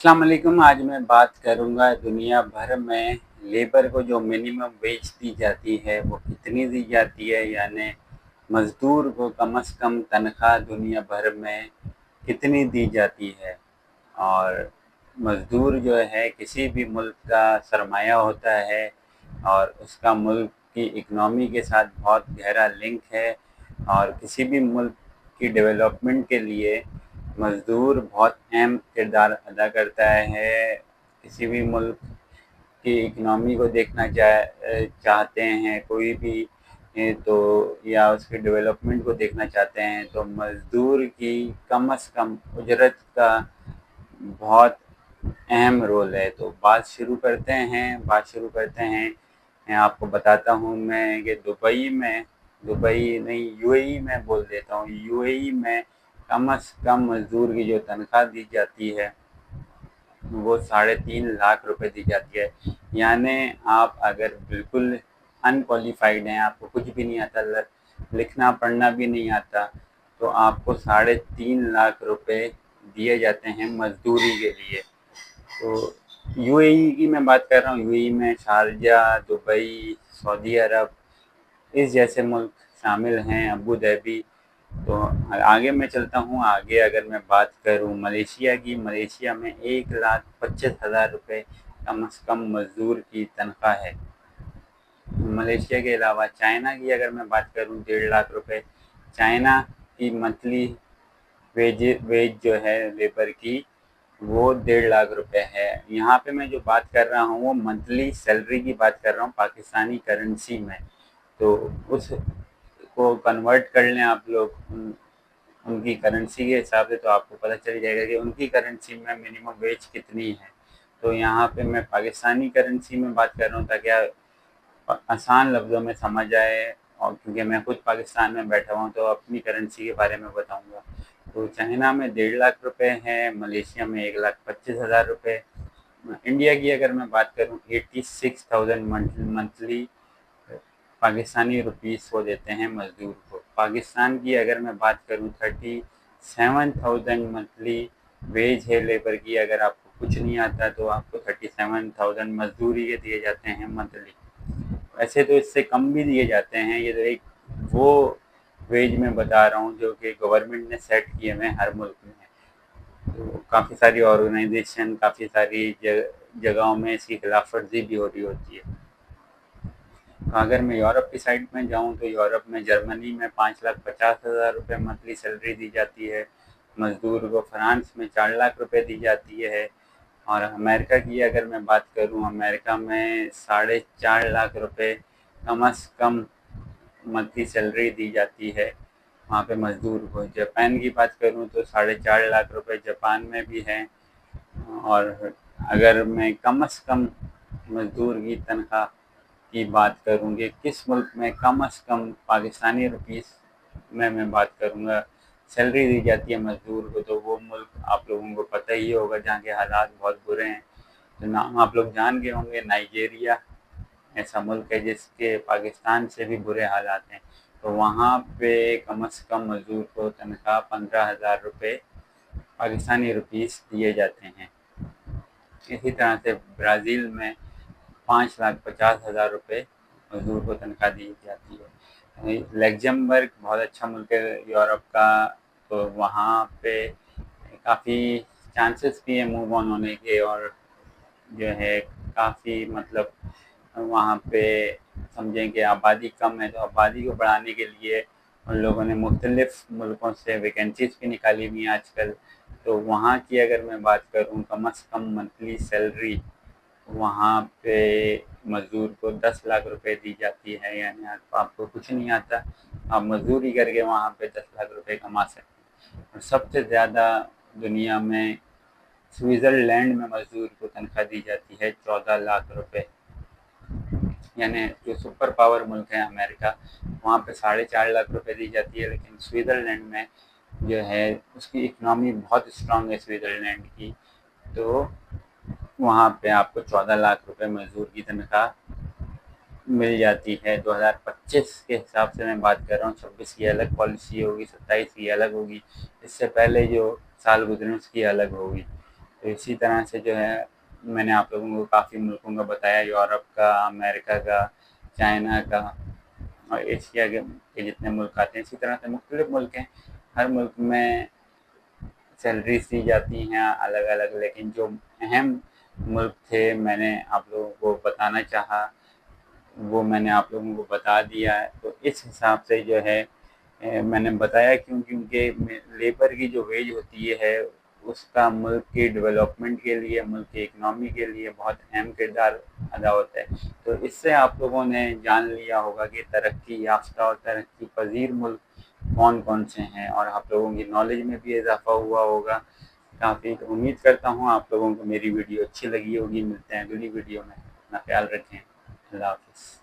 अस्सलाम वालेकुम। आज मैं बात करूंगा दुनिया भर में लेबर को जो मिनिमम वेज दी जाती है वो कितनी दी जाती है, यानी मज़दूर को कम से कम तनख्वाह दुनिया भर में कितनी दी जाती है। और मज़दूर जो है किसी भी मुल्क का सरमाया होता है और उसका मुल्क की इकनॉमी के साथ बहुत गहरा लिंक है, और किसी भी मुल्क की डेवलपमेंट के लिए मज़दूर बहुत अहम किरदार अदा करता है। किसी भी मुल्क की इकनॉमी को देखना चाहते हैं कोई भी, तो या उसके डेवलपमेंट को देखना चाहते हैं तो मज़दूर की कम से कम उजरत का बहुत अहम रोल है। तो बात शुरू करते हैं। मैं आपको बताता हूँ मैं कि दुबई नहीं, यूएई में बोल देता हूँ। यूएई में कम से कम मज़दूर की जो तनख्वाह दी जाती है वो 3.5 लाख रुपए दी जाती है। यानी आप अगर बिल्कुल अनक्वालिफाइड हैं, आपको कुछ भी नहीं आता, लिखना पढ़ना भी नहीं आता, तो आपको 3.5 लाख रुपए दिए जाते हैं मजदूरी के लिए। तो यूएई की मैं बात कर रहा हूँ। यूएई में शारजा, दुबई, सऊदी अरब इस जैसे मुल्क शामिल हैं, अबू धाबी। तो आगे मैं चलता हूँ। आगे अगर मैं बात करूँ मलेशिया की, मलेशिया में 1,25,000 रुपये कम से कम मज़दूर की तनख्वाह है। मलेशिया के अलावा चाइना की अगर मैं बात करूँ 1.5 लाख रुपये। चाइना की मंथली वेज जो है लेबर की वो 1.5 लाख रुपए है। यहाँ पे मैं जो बात कर रहा हूँ वो मंथली सैलरी की बात कर रहा हूँ पाकिस्तानी करेंसी में। तो उस को कन्वर्ट कर लें आप लोग उनकी करेंसी के हिसाब से, तो आपको पता चल जाएगा कि उनकी करेंसी में मिनिमम वेज कितनी है। तो यहाँ पे मैं पाकिस्तानी करेंसी में बात कर रहा हूँ ताकि आसान लफ्ज़ों में समझ आए, और क्योंकि मैं खुद पाकिस्तान में बैठा हुआ हूँ तो अपनी करेंसी के बारे में बताऊँगा। तो चाइना में 1.5 लाख रुपए है, मलेशिया में 1,25,000 रुपये। इंडिया की अगर मैं बात करूँ 86,000 मंथली पाकिस्तानी रुपीस वो देते हैं मज़दूर को। पाकिस्तान की अगर मैं बात करूँ 37,000 मंथली वेज है लेबर की। अगर आपको कुछ नहीं आता तो आपको 37,000 मजदूरी के दिए जाते हैं मंथली। वैसे तो इससे कम भी दिए जाते हैं। ये तो एक वो वेज में बता रहा हूँ जो कि गवर्नमेंट ने सेट किए हुए हर मुल्क में। तो काफ़ी सारी ऑर्गेनाइजेशन, काफ़ी सारी जगहों में इसकी खिलाफ वर्जी भी हो रही होती है। अगर मैं यूरोप की साइड में जाऊं तो यूरोप में जर्मनी में 5,50,000 रुपये मंथली सैलरी दी जाती है मज़दूर को। फ्रांस में 4 लाख रुपए दी जाती है। और अमेरिका की अगर मैं बात करूं, अमेरिका में 4.5 लाख रुपए कम से कम मंथली सैलरी दी जाती है वहाँ पे मज़दूर को। जापान की बात करूं तो 4.5 लाख रुपए जापान में भी है। और अगर मैं कम से कम मज़दूर की तनख्वाह की बात करूँगी किस मुल्क में कम से कम पाकिस्तानी रुपीस में मैं बात करूँगा सैलरी दी जाती है मज़दूर को, तो वो मुल्क आप लोगों को पता ही होगा जहाँ के हालात बहुत बुरे हैं। तो नाम आप लोग जान गए होंगे, नाइजीरिया ऐसा मुल्क है जिसके पाकिस्तान से भी बुरे हालात हैं। तो वहाँ पे कम से कम मज़दूर को तनख्वाह 15,000 रुपये पाकिस्तानी रुपीस दिए जाते हैं। इसी तरह से ब्राज़ील में 5,50,000 रुपये मज़दूर को तनख्वाह दी जाती है। लग्जमबर्ग बहुत अच्छा मुल्क है यूरोप का, तो वहाँ पे काफ़ी चांसेस भी हैं मूव ऑन होने के, और जो है काफ़ी मतलब वहाँ पे समझें कि आबादी कम है, तो आबादी को बढ़ाने के लिए उन लोगों ने मुख्तलिफ मुल्कों से वैकेंसीज भी निकाली हुई हैं आजकल। तो वहाँ की अगर मैं बात करूँ कम से कम मंथली सैलरी वहाँ पे मज़दूर को 10 लाख रुपए दी जाती है। यानी आपको कुछ नहीं आता, आप मज़दूरी करके वहाँ पे 10 लाख रुपए कमा सकते हैं। और सबसे ज़्यादा दुनिया में स्विट्ज़रलैंड में मज़दूर को तनख्वाह दी जाती है 14 लाख रुपए। यानी जो सुपर पावर मुल्क है अमेरिका, वहाँ पे 4.5 लाख रुपए दी जाती है, लेकिन स्विट्ज़रलैंड में जो है उसकी इकनॉमी बहुत स्ट्रॉन्ग है स्विट्ज़रलैंड की, तो वहाँ पे आपको 14 लाख रुपए मज़दूर की तनख्वाह मिल जाती है। 2025 के हिसाब से मैं बात कर रहा हूँ। 26 की अलग पॉलिसी होगी, 27 की अलग होगी, इससे पहले जो साल गुजरे उसकी अलग होगी। تو اسی طرح سے جو ہے میں نے آپ لوگوں کو کافی ملکوں کا بتایا، یورپ کا، امریکہ کا، چائنا کا اور ایشیا کے جتنے ملک آتے ہیں، اسی طرح سے مختلف ملک ہیں، ہر ملک میں سیلریز دی جاتی ہیں الگ الگ، لیکن جو اہم ملک تھے میں نے آپ لوگوں کو بتانا چاہا وہ میں نے آپ لوگوں کو بتا دیا ہے۔ تو اس حساب سے جو ہے میں نے بتایا کیونکہ لیبر کی جو ویج ہوتی ہے اس کا ملک کی ڈیولپمنٹ کے لیے، ملک کی اکنامی کے لیے بہت اہم کردار ادا ہوتا ہے۔ تو اس سے آپ لوگوں نے جان لیا ہوگا کہ ترقی یافتہ اور ترقی پذیر ملک کون کون سے ہیں، اور آپ لوگوں کی نالج میں بھی اضافہ ہوا ہوگا کافی۔ تو امید کرتا ہوں آپ لوگوں کو میری ویڈیو اچھی لگی ہوگی۔ ملتے ہیں اگلی ویڈیو میں، اپنا خیال رکھیں، اللہ حافظ۔